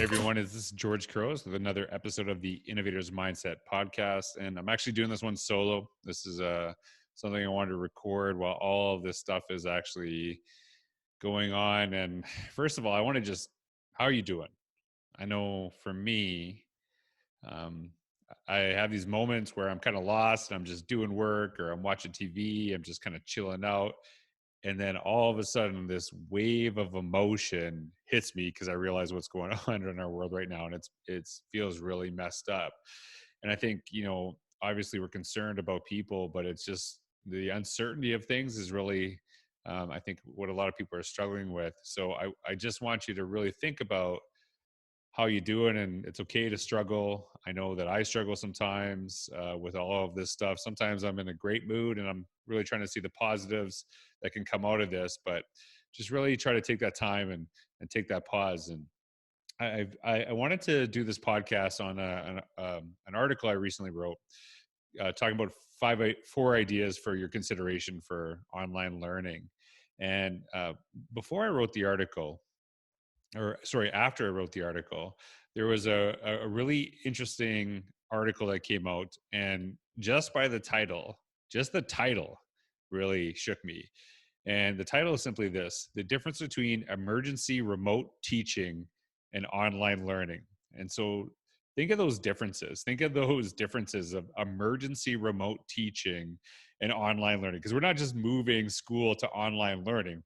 everyone. This is George Crows with another episode of the Innovator's Mindset podcast. And I'm actually doing this one solo. This is something I wanted to record while all of this stuff is actually going on. And first of all, I want to just, how are you doing? I know for me, um, I have these moments where I'm kind of lost and I'm just doing work or I'm watching TV. I'm just kind of chilling out. And then all of a sudden this wave of emotion hits me because I realize what's going on in our world right now, and it feels really messed up. And I think, obviously we're concerned about people, but it's just the uncertainty of things is really, I think, what a lot of people are struggling with. So I just want you to really think about how you doing, and it's okay to struggle. I know that I struggle sometimes with all of this stuff. Sometimes I'm in a great mood and I'm really trying to see the positives that can come out of this, but just really try to take that time and take that pause. And I wanted to do this podcast on an article I recently wrote, talking about four ideas for your consideration for online learning. And before I wrote the article, or sorry, after I wrote the article, there was a really interesting article that came out, and just the title really shook me. And the title is simply this: the difference between emergency remote teaching and online learning. And so think of those differences. Think of those differences of emergency remote teaching and online learning, because we're not just moving school to online learning.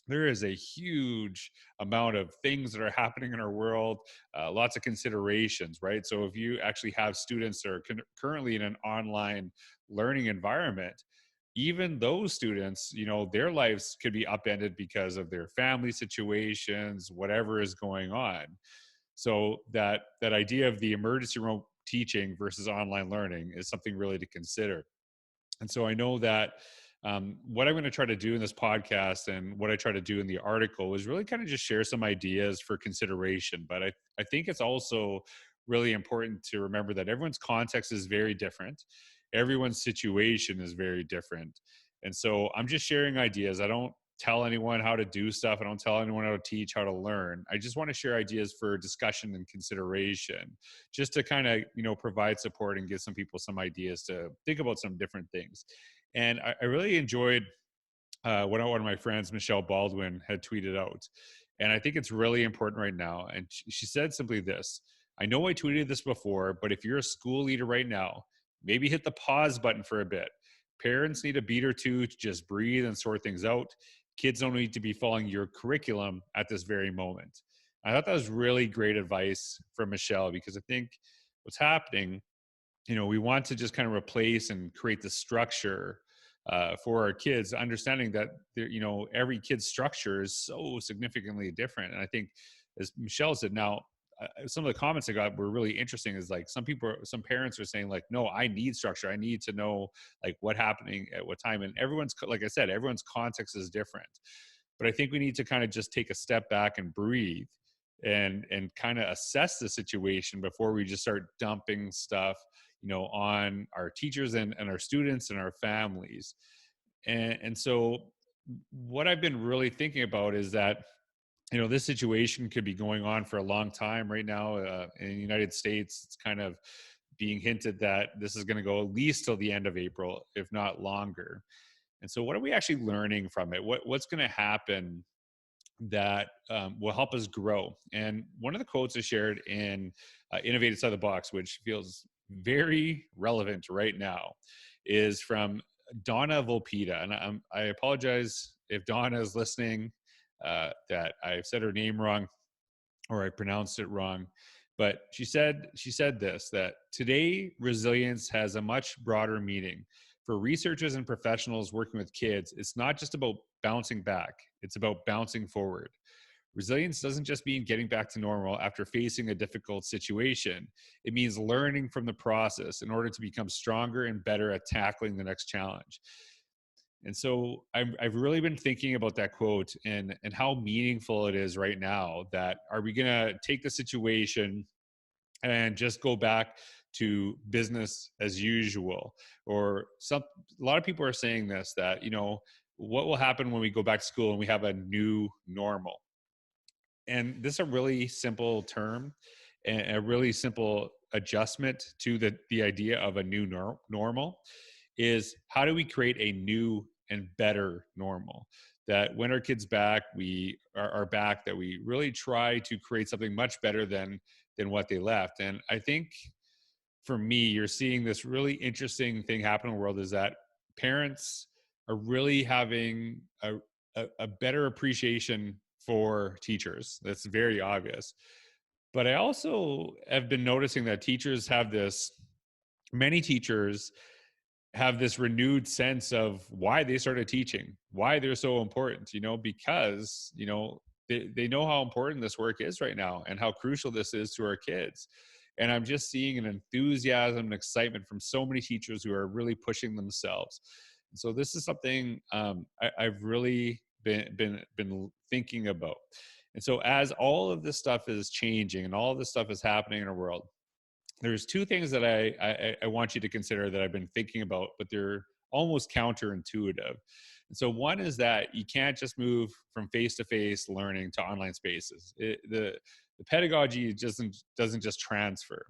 There is a huge amount of things that are happening in our world, lots of considerations, right? So if you actually have students that are currently in an online learning environment, even those students, their lives could be upended because of their family situations, whatever is going on. So that idea of the emergency room teaching versus online learning is something really to consider. And so I know that what I'm going to try to do in this podcast and what I try to do in the article is really kind of just share some ideas for consideration. But I think it's also really important to remember that everyone's context is very different. Everyone's situation is very different. And so I'm just sharing ideas. I don't tell anyone how to do stuff. I don't tell anyone how to teach, how to learn. I just want to share ideas for discussion and consideration, just to kind of, provide support and give some people some ideas to think about some different things. And I really enjoyed what one of my friends, Michelle Baldwin, had tweeted out. And I think it's really important right now. And she said simply this: I know I tweeted this before, but if you're a school leader right now, maybe hit the pause button for a bit. Parents need a beat or two to just breathe and sort things out. Kids don't need to be following your curriculum at this very moment. I thought that was really great advice from Michelle, because I think what's happening, we want to just kind of replace and create the structure for our kids, understanding that every kid's structure is so significantly different. And I think, as Michelle said, now some of the comments I got were really interesting. Is like some parents are saying like, no, I need structure. I need to know like what happening at what time. And everyone's, like I said, everyone's context is different. But I think we need to kind of just take a step back and breathe and kind of assess the situation before we just start dumping stuff on our teachers and our students and our families. And so what I've been really thinking about is that, this situation could be going on for a long time right now. In the United States, it's kind of being hinted that this is going to go at least till the end of April, if not longer. And so what are we actually learning from it? What's going to happen that will help us grow? And one of the quotes I shared in Innovated Outside the Box, which feels very relevant right now, is from Donna of PETA. And I apologize if Donna is listening, that I've said her name wrong or I pronounced it wrong. But she said this: that today resilience has a much broader meaning. For researchers and professionals working with kids, it's not just about bouncing back, it's about bouncing forward. Resilience doesn't just mean getting back to normal after facing a difficult situation. It means learning from the process in order to become stronger and better at tackling the next challenge. And so I've really been thinking about that quote and how meaningful it is right now. That are we going to take the situation and just go back to business as usual? Or a lot of people are saying this, that, what will happen when we go back to school and we have a new normal? and this is a really simple term and a really simple adjustment to the idea of a new normal is how do we create a new and better normal, that when our kids back we are back, that we really try to create something much better than what they left. And I think for me, you're seeing this really interesting thing happen in the world, is that parents are really having a better appreciation for teachers. That's very obvious. But I also have been noticing that teachers have this, many teachers have this renewed sense of why they started teaching, why they're so important, because, they know how important this work is right now and how crucial this is to our kids. And I'm just seeing an enthusiasm and excitement from so many teachers who are really pushing themselves. And so this is something I've really been thinking about. And so as all of this stuff is changing and all of this stuff is happening in our world, there's two things that I want you to consider that I've been thinking about, but they're almost counterintuitive. And so one is that you can't just move from face-to-face learning to online spaces. The pedagogy doesn't just transfer.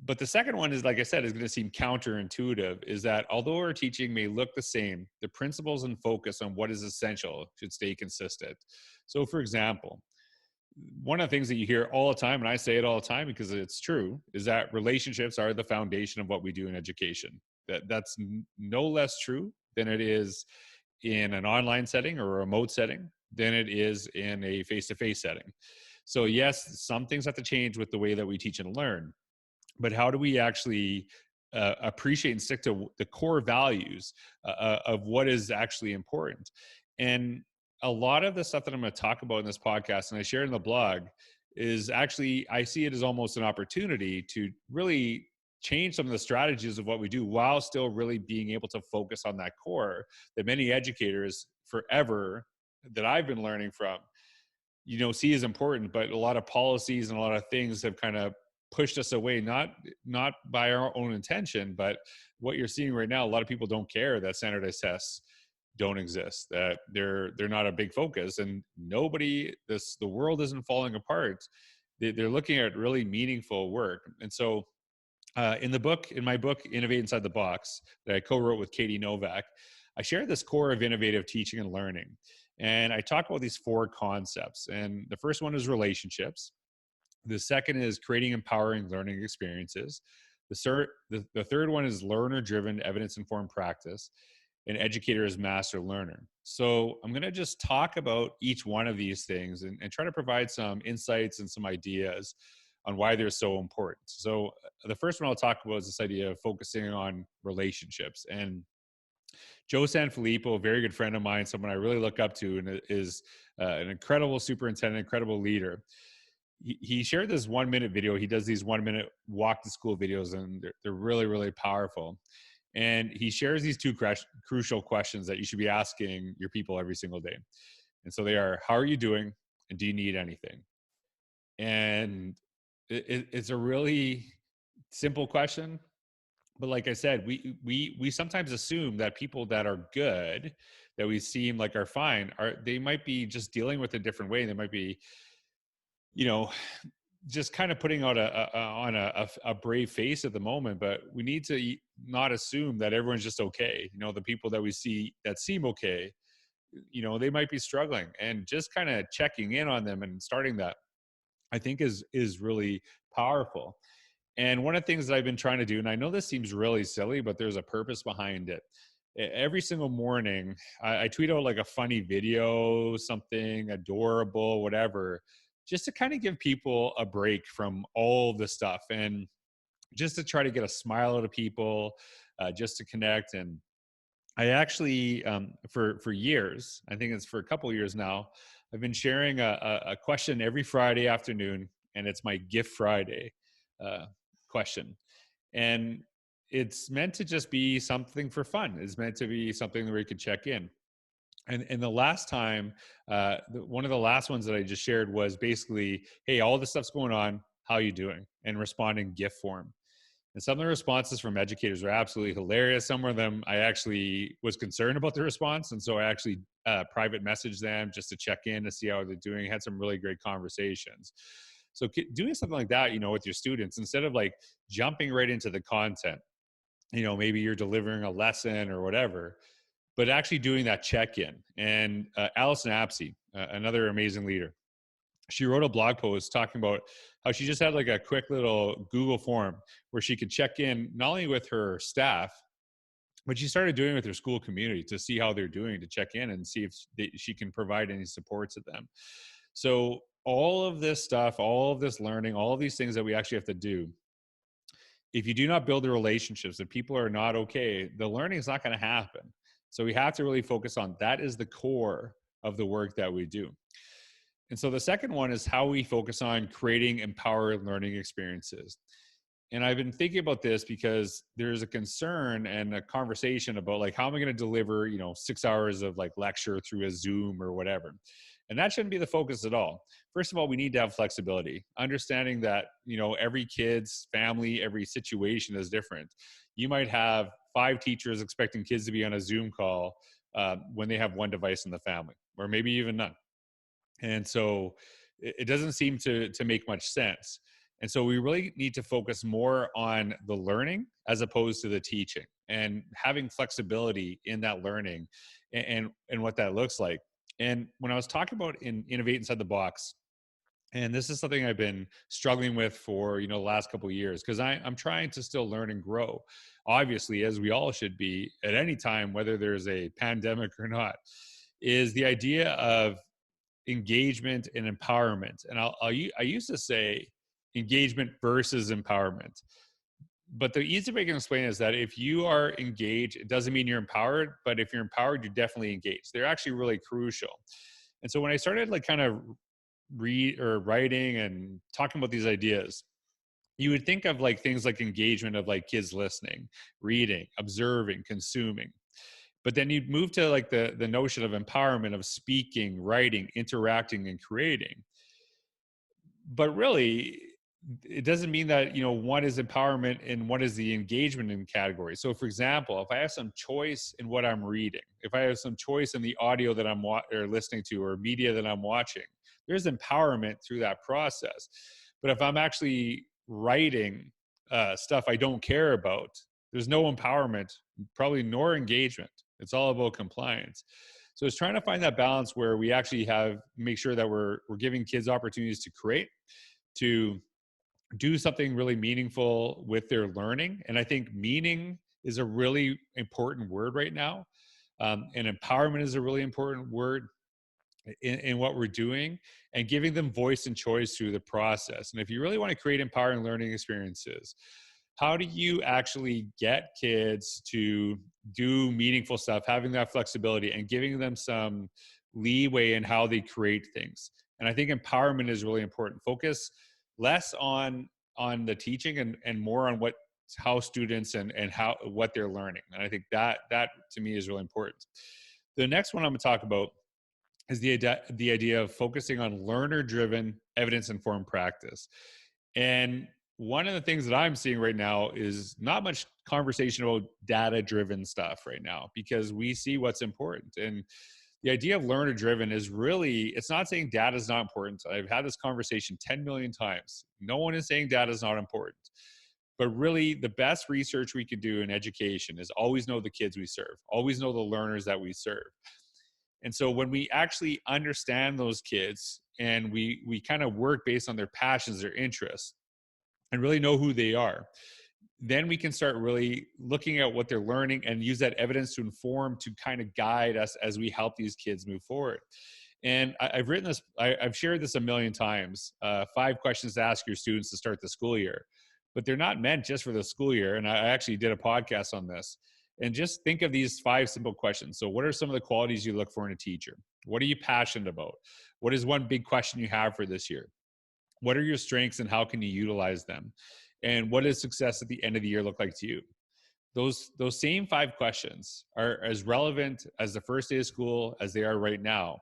But the second one is, like I said, is going to seem counterintuitive, is that although our teaching may look the same, the principles and focus on what is essential should stay consistent. So for example, one of the things that you hear all the time, and I say it all the time because it's true, is that relationships are the foundation of what we do in education. That's no less true than it is in an online setting or a remote setting than it is in a face-to-face setting. So yes, some things have to change with the way that we teach and learn, but how do we actually appreciate and stick to the core values of what is actually important? And a lot of the stuff that I'm going to talk about in this podcast, and I share in the blog, is actually, I see it as almost an opportunity to really change some of the strategies of what we do while still really being able to focus on that core that many educators forever that I've been learning from, see as important, but a lot of policies and a lot of things have kind of pushed us away, not by our own intention, but what you're seeing right now, a lot of people don't care that standardized tests don't exist, that they're not a big focus, and the world isn't falling apart. They're looking at really meaningful work. And so in my book, Innovate Inside the Box, that I co-wrote with Katie Novak, I share this core of innovative teaching and learning. And I talk about these four concepts. And the first one is relationships. The second is creating empowering learning experiences. The third one is learner-driven, evidence-informed practice. An educator is master learner. So I'm going to just talk about each one of these things and try to provide some insights and some ideas on why they're so important. So the first one I'll talk about is this idea of focusing on relationships. And Joe Sanfilippo, a very good friend of mine, someone I really look up to, and is an incredible superintendent, incredible leader. He shared this 1 minute video. He does these 1 minute walk to school videos, and they're really, really powerful. And he shares these two crucial questions that you should be asking your people every single day. And so they are, how are you doing? And do you need anything? And it's a really simple question. But like I said, we sometimes assume that people that are good, that we seem like are fine, they might be just dealing with it a different way. They might be, just kind of putting out a brave face at the moment, but we need to not assume that everyone's just okay. The people that we see that seem okay, they might be struggling, and just kind of checking in on them and starting that, I think is really powerful. And one of the things that I've been trying to do, and I know this seems really silly, but there's a purpose behind it. Every single morning, I tweet out like a funny video, something adorable, whatever, just to kind of give people a break from all the stuff and just to try to get a smile out of people, just to connect. And I actually, for years, I think it's for a couple of years now, I've been sharing a question every Friday afternoon, and it's my Gift Friday question. And it's meant to just be something for fun. It's meant to be something where you could check in. And the last time, one of the last ones that I just shared was basically, hey, all this stuff's going on. How you doing? And respond in GIF form. And some of the responses from educators were absolutely hilarious. Some of them I actually was concerned about the response. And so I actually private messaged them just to check in to see how they're doing. Had some really great conversations. So doing something like that, with your students, instead of like jumping right into the content, maybe you're delivering a lesson or whatever, but actually doing that check-in. And Allison Apsey, another amazing leader, she wrote a blog post talking about how she just had like a quick little Google form where she could check in not only with her staff, but she started doing it with her school community to see how they're doing, to check in and see if she can provide any support to them. So all of this stuff, all of this learning, all of these things that we actually have to do, if you do not build the relationships, if people are not okay, the learning is not going to happen. So we have to really focus on that is the core of the work that we do. And so the second one is how we focus on creating empowered learning experiences. And I've been thinking about this because there's a concern and a conversation about like, how am I going to deliver, 6 hours of like lecture through a Zoom or whatever? And that shouldn't be the focus at all. First of all, we need to have flexibility, understanding that, every kid's family, every situation is different. You might have 5 teachers expecting kids to be on a Zoom call when they have one device in the family, or maybe even none. And so it doesn't seem to make much sense. And so we really need to focus more on the learning as opposed to the teaching, and having flexibility in that learning and what that looks like. And when I was talking about Innovate Inside the Box, and this is something I've been struggling with for the last couple of years, because I'm trying to still learn and grow, obviously, as we all should be at any time, whether there's a pandemic or not, is the idea of engagement and empowerment. And I used to say engagement versus empowerment, but the easy way I can explain is that if you are engaged, it doesn't mean you're empowered, but if you're empowered, you're definitely engaged. They're actually really crucial. And so when I started like kind of writing and talking about these ideas, you would think of like things like engagement of like kids listening, reading, observing, consuming. But then you move to like the notion of empowerment, of speaking, writing, interacting, and creating. But really, it doesn't mean that one is empowerment and one is the engagement in category. So for example, if I have some choice in what I'm reading, if I have some choice in the audio that I'm or listening to, or media that I'm watching, there's empowerment through that process. But if I'm actually writing stuff I don't care about, there's no empowerment, probably nor engagement. It's all about compliance. So it's trying to find that balance where we actually make sure that we're giving kids opportunities to create, to do something really meaningful with their learning. And I think meaning is a really important word right now. And empowerment is a really important word in what we're doing, and giving them voice and choice through the process. And if you really want to create empowering learning experiences, how do you actually get kids to do meaningful stuff, having that flexibility and giving them some leeway in how they create things? And I think empowerment is really important. Focus less on the teaching and more on how students and what they're learning. And I think that to me is really important. The next one I'm going to talk about is the idea of focusing on learner-driven, evidence-informed practice. And one of the things that I'm seeing right now is not much conversation about data-driven stuff right now, because we see what's important. And the idea of learner-driven is really, it's not saying data is not important. I've had this conversation 10 million times. No one is saying data is not important. But really, the best research we could do in education is always know the kids we serve, always know the learners that we serve. And so when we actually understand those kids and we kind of work based on their passions, their interests, and really know who they are, then we can start really looking at what they're learning and use that evidence to inform, to kind of guide us as we help these kids move forward. And I've written this, I've shared this a million times, 5 questions to ask your students to start the school year. But they're not meant just for the school year. And I actually did a podcast on this. And just think of these 5 simple questions. So what are some of the qualities you look for in a teacher? What are you passionate about? What is one big question you have for this year? What are your strengths and how can you utilize them? And what does success at the end of the year look like to you? Those same 5 questions are as relevant as the first day of school as they are right now.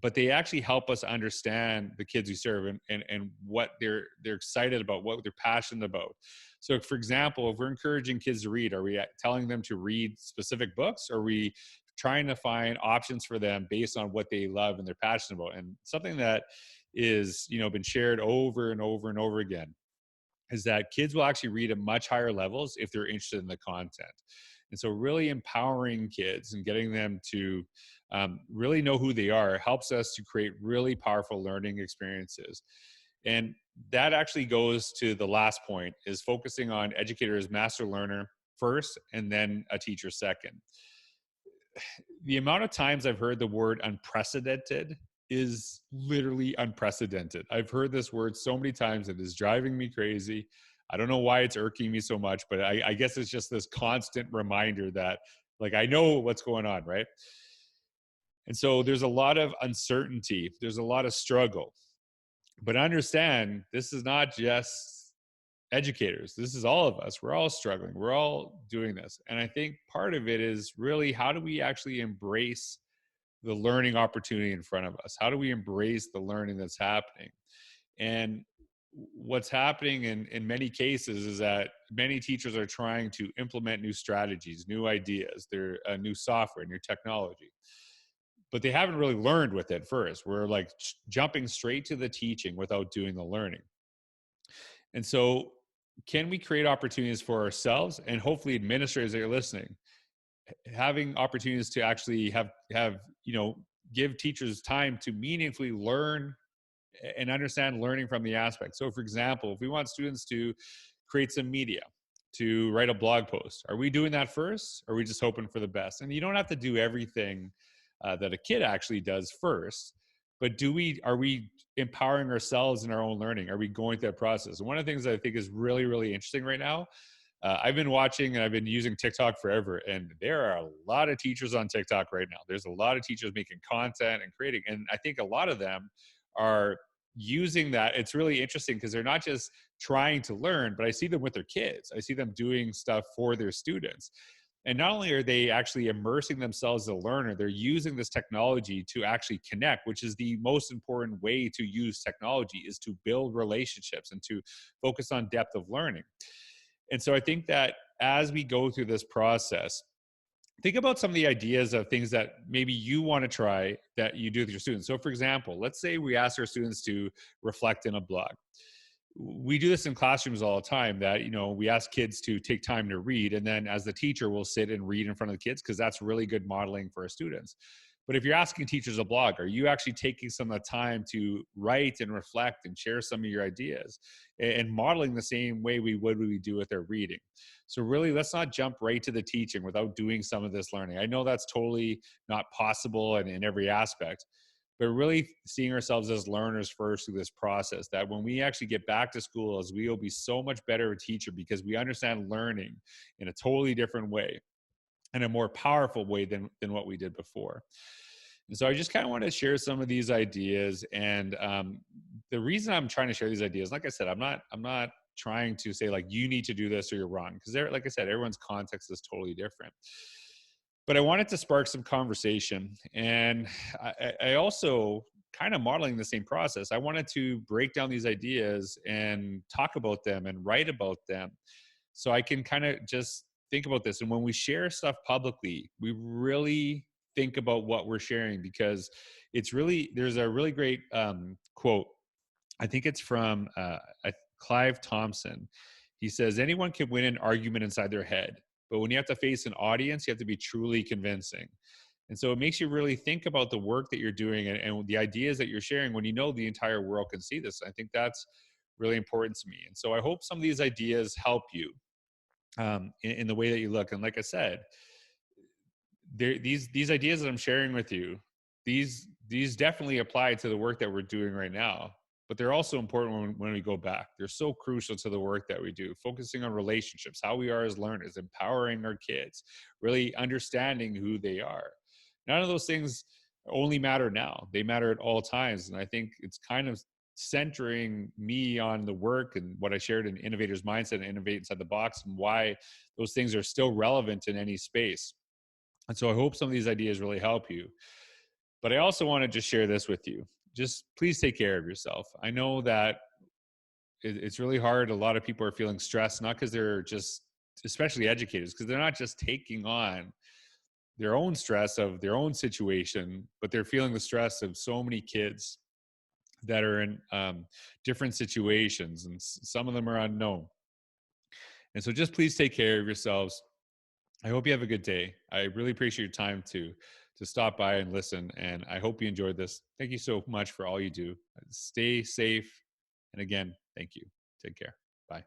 but they actually help us understand the kids we serve, and what they're excited about, what they're passionate about. So for example, if we're encouraging kids to read, are we telling them to read specific books, or are we trying to find options for them based on what they love and they're passionate about? And something that is, been shared over and over and over again is that kids will actually read at much higher levels if they're interested in the content. And so really empowering kids and getting them to really know who they are helps us to create really powerful learning experiences. And that actually goes to the last point, is focusing on educators master learner first and then a teacher second. The amount of times I've heard the word unprecedented is literally unprecedented. I've heard this word so many times, it is driving me crazy. I don't know why it's irking me so much, but I guess it's just this constant reminder that, like, I know what's going on, right? And so there's a lot of uncertainty, there's a lot of struggle. But understand, this is not just educators. This is all of us. We're all struggling. We're all doing this. And I think part of it is really, how do we actually embrace the learning opportunity in front of us? How do we embrace the learning that's happening? And what's happening in many cases is that many teachers are trying to implement new strategies, new ideas, their new software, new technology, but they haven't really learned with it first. We're like jumping straight to the teaching without doing the learning. And so, can we create opportunities for ourselves, and hopefully administrators that are listening, having opportunities to actually have give teachers time to meaningfully learn and understand learning from the aspect. So for example, if we want students to create some media, to write a blog post, are we doing that first, or are we just hoping for the best? And you don't have to do everything that a kid actually does first, but are we empowering ourselves in our own learning? Are we going through that process? And one of the things that I think is really, really interesting right now, I've been watching and I've been using TikTok forever, and there are a lot of teachers on TikTok right now. There's a lot of teachers making content and creating, and I think a lot of them are using that. It's really interesting because they're not just trying to learn, but I see them with their kids. I see them doing stuff for their students. And not only are they actually immersing themselves as a learner, they're using this technology to actually connect, which is the most important way to use technology, is to build relationships and to focus on depth of learning. And so I think that as we go through this process, think about some of the ideas of things that maybe you want to try that you do with your students. So for example, let's say we ask our students to reflect in a blog. We do this in classrooms all the time, that we ask kids to take time to read, and then as the teacher, we'll sit and read in front of the kids, because that's really good modeling for our students. But if you're asking teachers a blog, are you actually taking some of the time to write and reflect and share some of your ideas, and modeling the same way we do with our reading? So really, let's not jump right to the teaching without doing some of this learning. I know that's totally not possible in every aspect, but really seeing ourselves as learners first through this process, that when we actually get back to school, as we will be so much better a teacher, because we understand learning in a totally different way and a more powerful way than what we did before. And so I just kind of want to share some of these ideas. And the reason I'm trying to share these ideas, like I said, I'm not trying to say like you need to do this or you're wrong, because like I said, everyone's context is totally different. But I wanted to spark some conversation, and I also, kind of modeling the same process, I wanted to break down these ideas and talk about them and write about them, so I can kind of just think about this. And when we share stuff publicly, we really think about what we're sharing, because there's a really great quote. I think it's from Clive Thompson. He says, anyone can win an argument inside their head, but when you have to face an audience, you have to be truly convincing. And so it makes you really think about the work that you're doing, and the ideas that you're sharing, when you know the entire world can see this. I think that's really important to me. And so I hope some of these ideas help you in the way that you look. And like I said, these ideas that I'm sharing with you, these definitely apply to the work that we're doing right now, but they're also important when we go back. They're so crucial to the work that we do, focusing on relationships, how we are as learners, empowering our kids, really understanding who they are. None of those things only matter now. They matter at all times. And I think it's kind of centering me on the work and what I shared in Innovator's Mindset and Innovate Inside the Box, and why those things are still relevant in any space. And so I hope some of these ideas really help you. But I also want to just share this with you. Just please take care of yourself. I know that it's really hard. A lot of people are feeling stressed, not because they're just, especially educators, because they're not just taking on their own stress of their own situation, but they're feeling the stress of so many kids that are in different situations, and some of them are unknown. And so just please take care of yourselves. I hope you have a good day. I really appreciate your time to stop by and listen, and I hope you enjoyed this. Thank you so much for all you do. Stay safe, and again, thank you. Take care. Bye.